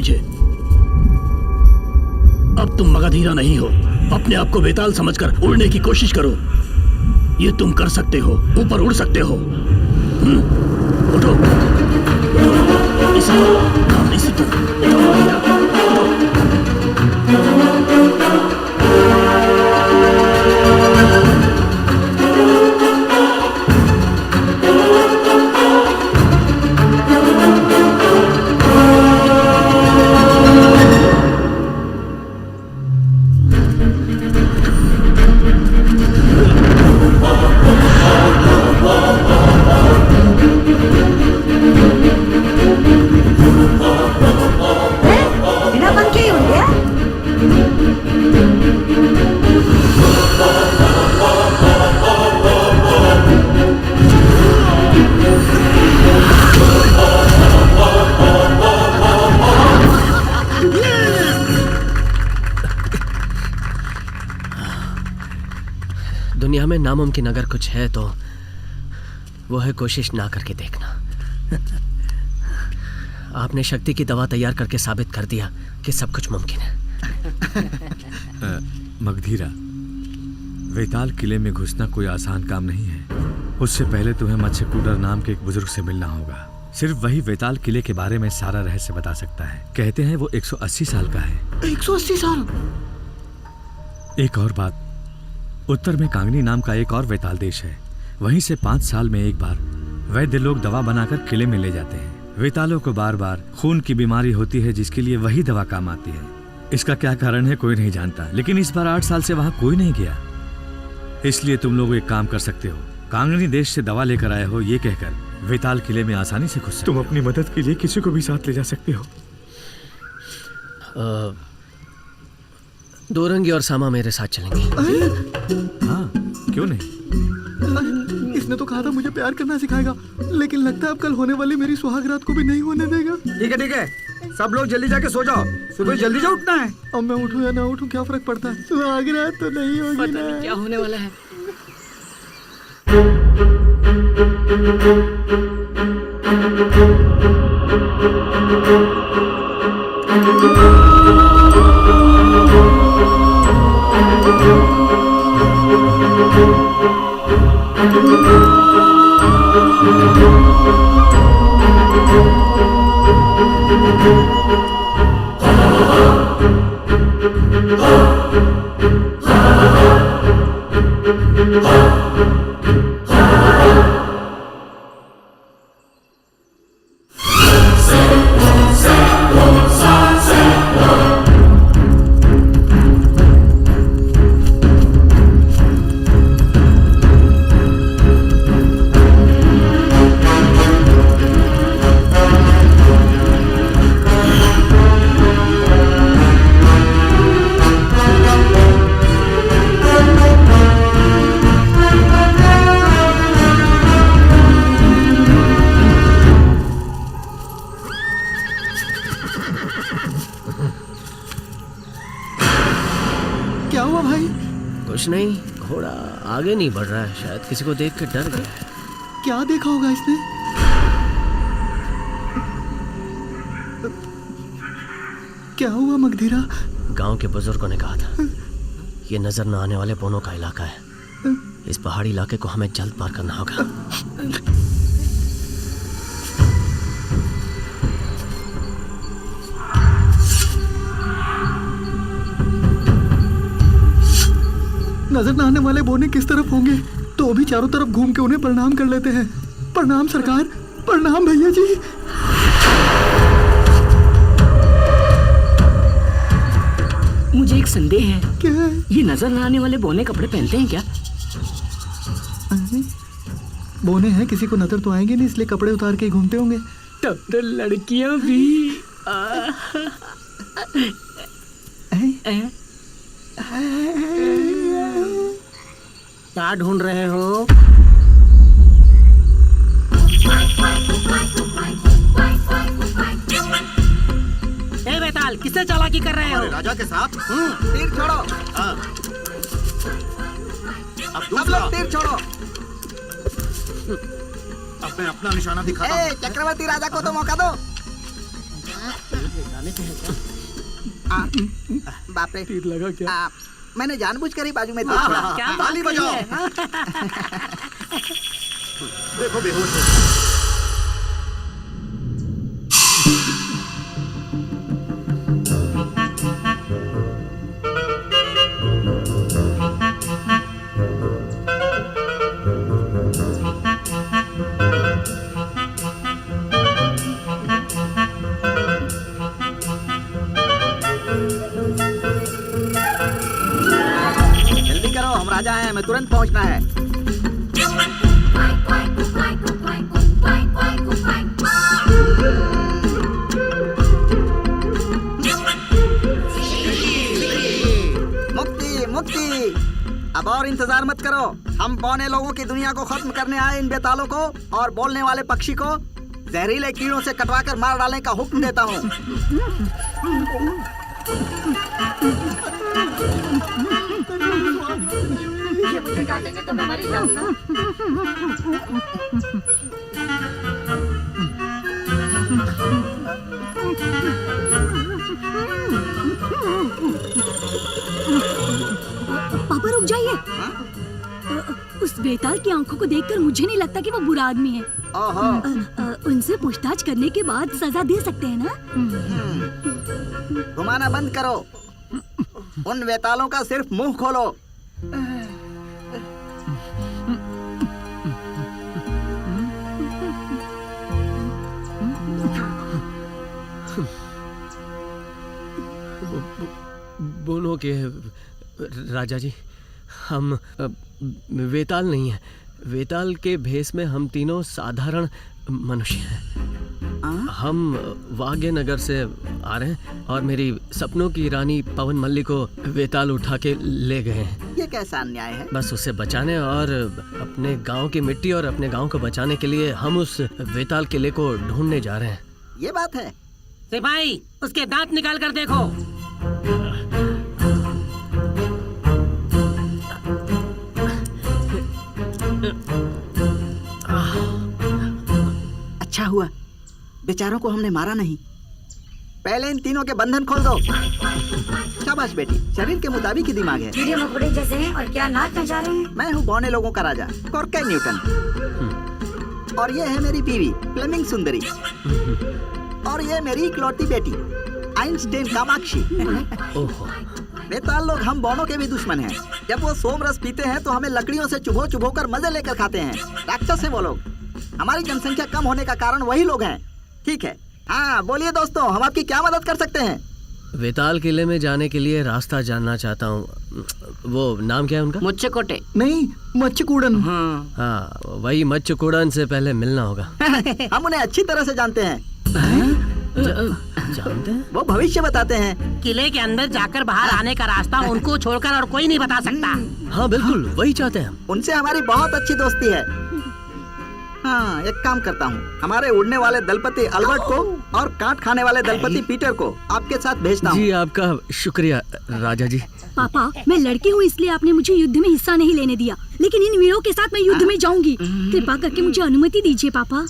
पीछे। अब तुम मगधीरा नहीं हो। अपने आप को बेताल समझकर उड़ने की कोशिश करो। ये तुम कर सकते हो, ऊपर उड़ सकते हो। उठो, इसी तुम उठो मगधीरा, उठो। दुनिया में नामुमकिन अगर कुछ है तो वो है कोशिश ना करके देखना। आपने शक्ति की दवा तैयार करके साबित कर दिया कि सब कुछ मुमकिन है। मगधीरा, वेताल किले में घुसना कोई आसान काम नहीं है। उससे पहले तुम्हें मत्स्यकूटर नाम के एक बुजुर्ग से मिलना होगा। सिर्फ वही वेताल किले के बारे में सारा रहस्य बता सकता है। कहते हैं वो 180 साल का है। 180 साल? एक और बात, उत्तर में कांगनी नाम का एक और वेताल देश है। वहीं से 5 साल में एक बार वैद्य लोग दवा बनाकर किले में ले जाते हैं। वेतालों को बार बार खून की बीमारी होती है, जिसके लिए वही दवा काम आती है। इसका क्या कारण है कोई नहीं जानता, लेकिन इस बार 8 साल से वहां कोई नहीं गया। इसलिए तुम लोग एक काम कर सकते हो, कांगनी देश से दवा लेकर आए हो ये कहकर वेताल किले में आसानी से घुस सकते हो। तुम अपनी मदद के लिए किसी को भी साथ ले जा सकते हो। दोरंगी और सामा मेरे साथ चलेंगे। हाँ, क्यों नहीं? इसने तो कहा था मुझे प्यार करना सिखाएगा, लेकिन लगता है अब कल होने वाली मेरी सुहागरात को भी नहीं होने देगा। ठीक है, सब लोग जल्दी जाके सो जाओ, सुबह जल्दी जा उठना है। अब मैं उठूं या ना उठूं क्या फर्क पड़ता है? सुहागरात तो नहीं होगी पता नहीं क्या होने वाला है। क्या हुआ भाई? कुछ नहीं, घोड़ा आगे नहीं बढ़ रहा है, शायद किसी को देख के डर गया है। क्या देखा होगा इसने? क्या हुआ मगधीरा? गांव के बुजुर्गों ने कहा था ये नजर न आने वाले बोनों का इलाका है। इस पहाड़ी इलाके को हमें जल्द पार करना होगा। नजर न आने वाले बोने किस तरफ होंगे? तो अभी चारों तरफ घूम के उन्हें प्रणाम कर लेते हैं। प्रणाम सरकार, प्रणाम भैया जी। मुझे एक संदेह है। क्या है? ये नजर न आने वाले बोने कपड़े पहनते हैं क्या? बोने हैं, किसी को नजर तो आएंगे नहीं, इसलिए कपड़े उतार के ही घूमते होंगे। तब तो लड़कियां भी क्या ढूंढ रहे हो? ए बेताल, किससे चालाकी कर रहे हो? राजा के साथ तीर छोड़ो। अब दूसरा तीर छोड़ो। अब मैं अपना निशाना दिखाता हूं। चक्रवर्ती राजा को तो मौका दो। जाने से है क्या? बाप रे, तीर लगा क्या? मैंने जानबूझकर ही बाजू में तीर छोड़ा। क्या ताली बात बजाओ। है? देखो बेहोश हो गया। जल्दी करो, हम राजा हैं, हमें तुरंत पहुंचना है। मुक्ति मुक्ति, अब और इंतजार मत करो। हम बौने लोगों की दुनिया को खत्म करने आए इन बेतालों को और बोलने वाले पक्षी को जहरीले कीड़ों से कटवाकर मार डालने का हुक्म देता हूँ। पापा रुक जाइए। उस बेताल की आंखों को देखकर मुझे नहीं लगता कि वो बुरा आदमी है। ओहो, उनसे पूछताछ करने के बाद सजा दे सकते हैं ना? घुमाना बंद करो। उन बेतालों का सिर्फ मुंह खोलो। बोनो के राजा जी, हम वेताल नहीं हैं। वेताल के भेष में हम तीनों साधारण मनुष्य हैं। हम वाग्यनगर से आ रहे हैं और मेरी सपनों की रानी पवन मल्ली को वेताल उठा के ले गए हैं। ये कैसा अन्याय है? बस उसे बचाने और अपने गांव की मिट्टी और अपने गांव को बचाने के लिए हम उस वेताल किले को ढूंढने जा रहे हैं। ये बात है। सिपाही, उसके दांत निकाल कर देखो। अच्छा हुआ बेचारों को हमने मारा नहीं। पहले इन तीनों के बंधन खोल दो। शाबाश बेटी, शरीर के मुताबिक ही दिमाग है। कीड़े मकोड़े जैसे हैं और क्या नाच नचा रहे हैं। मैं हूँ बौने लोगों का राजा, कॉर्के न्यूटन। और ये है मेरी बीवी फ्लेमिंग सुंदरी। और ये मेरी इकलौती बेटी आइंस्टाइन कामाक्षी। ओहो, बेताल लोग हम बौनों के भी दुश्मन हैं। जब वो सोम रस पीते हैं तो हमें लकड़ियों से चुभो चुभो कर मजे लेकर खाते हैं। राक्षस है वो लोग। हमारी जनसंख्या कम होने का कारण वही लोग हैं। ठीक है, हाँ बोलिए दोस्तों, हम आपकी क्या मदद कर सकते हैं? वेताल किले में जाने के लिए रास्ता जानना चाहता हूँ। वो नाम क्या है उनका? मुझे कोटे। नहीं, मच्छकुड़न। हाँ, वही मच्छकुड़न से पहले मिलना होगा। हम उन्हें अच्छी तरह से जानते हैं। जानते हैं? वो भविष्य बताते हैं। किले के अंदर जाकर बाहर आने का रास्ता उनको छोड़कर और कोई नहीं बता सकता। हाँ बिल्कुल, वही चाहते हैं हम। उनसे हमारी बहुत अच्छी दोस्ती है। हाँ, एक काम करता हूँ, हमारे उड़ने वाले दलपति अल्बर्ट को और काट खाने वाले दलपति पीटर को आपके साथ भेजता हूँ। जी, आपका शुक्रिया राजा जी। पापा, मैं लड़की हूँ इसलिए आपने मुझे युद्ध में हिस्सा नहीं लेने दिया, लेकिन इन वीरों के साथ मैं युद्ध में जाऊंगी। कृपा करके मुझे अनुमति दीजिए पापा।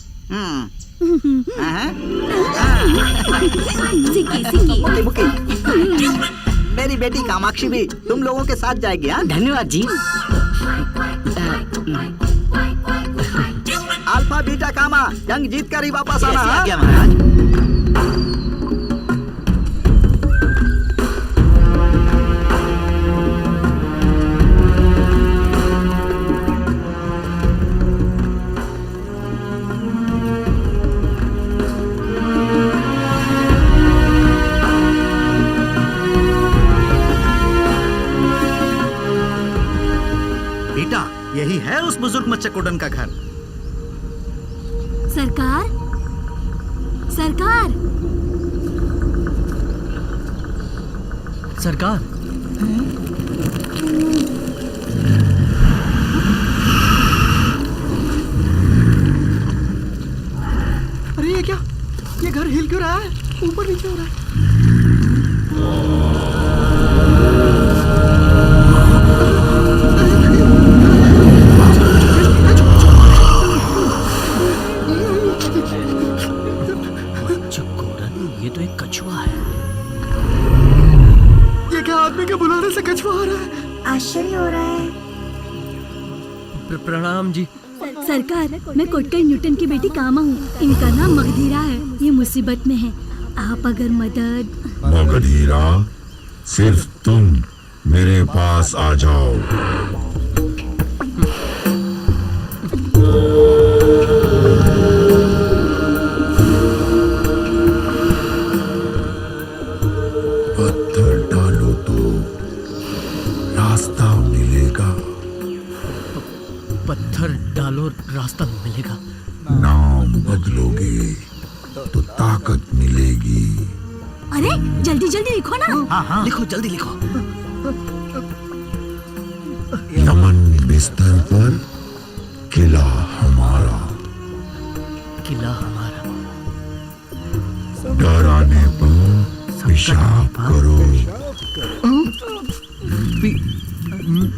मुकी, मुकी। मेरी बेटी कामाक्षी भी तुम लोगों के साथ जाएगी। हाँ, धन्यवाद जी। अल्फा बीटा कामा, जंग जीत कर ही वापस आना। हाँ? क्या महाराज? बेटा, यही है उस बुजुर्ग मच्छकुड़न का घर। सरकार, सरकार, सरकार, अरे ये क्या? ये घर हिल क्यों रहा है? ऊपर नीचे हो रहा है। मच्छकुड़न, ये तो एक कछुआ है। प्रणाम जी। सरकार, मैं कोटकर न्यूटन की बेटी कामा हूँ। इनका नाम मगधीरा है। ये मुसीबत में है। आप अगर मदद। मगधीरा, सिर्फ तुम मेरे पास आ जाओ। पत्थर डालो तो रास्ता मिलेगा। पत्थर डालो रास्ता मिलेगा। नाम बदलोगे तो ताकत मिलेगी। अरे जल्दी जल्दी लिखो ना। हाँ लिखो, जल्दी लिखो। यमन बिस्तर पर किला हमारा। किला हमारा। डराने पर पेशाब करो।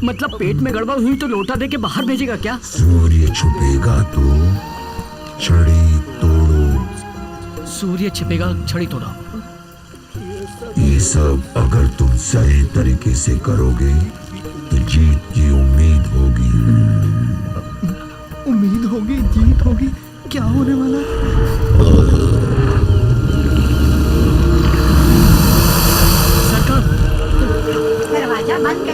मतलब पेट में गड़बड़ हुई तो लोटा दे के बाहर भेजेगा क्या? सूर्य छुपेगा तो छड़ी तोड़ो। सूर्य छिपेगा, छड़ी तोड़ो। ये सब अगर तुम सही तरीके से करोगे तो जीत की उम्मीद होगी। उम्मीद होगी, जीत होगी। क्या होने वाला है? सरकार, दरवाजा बंद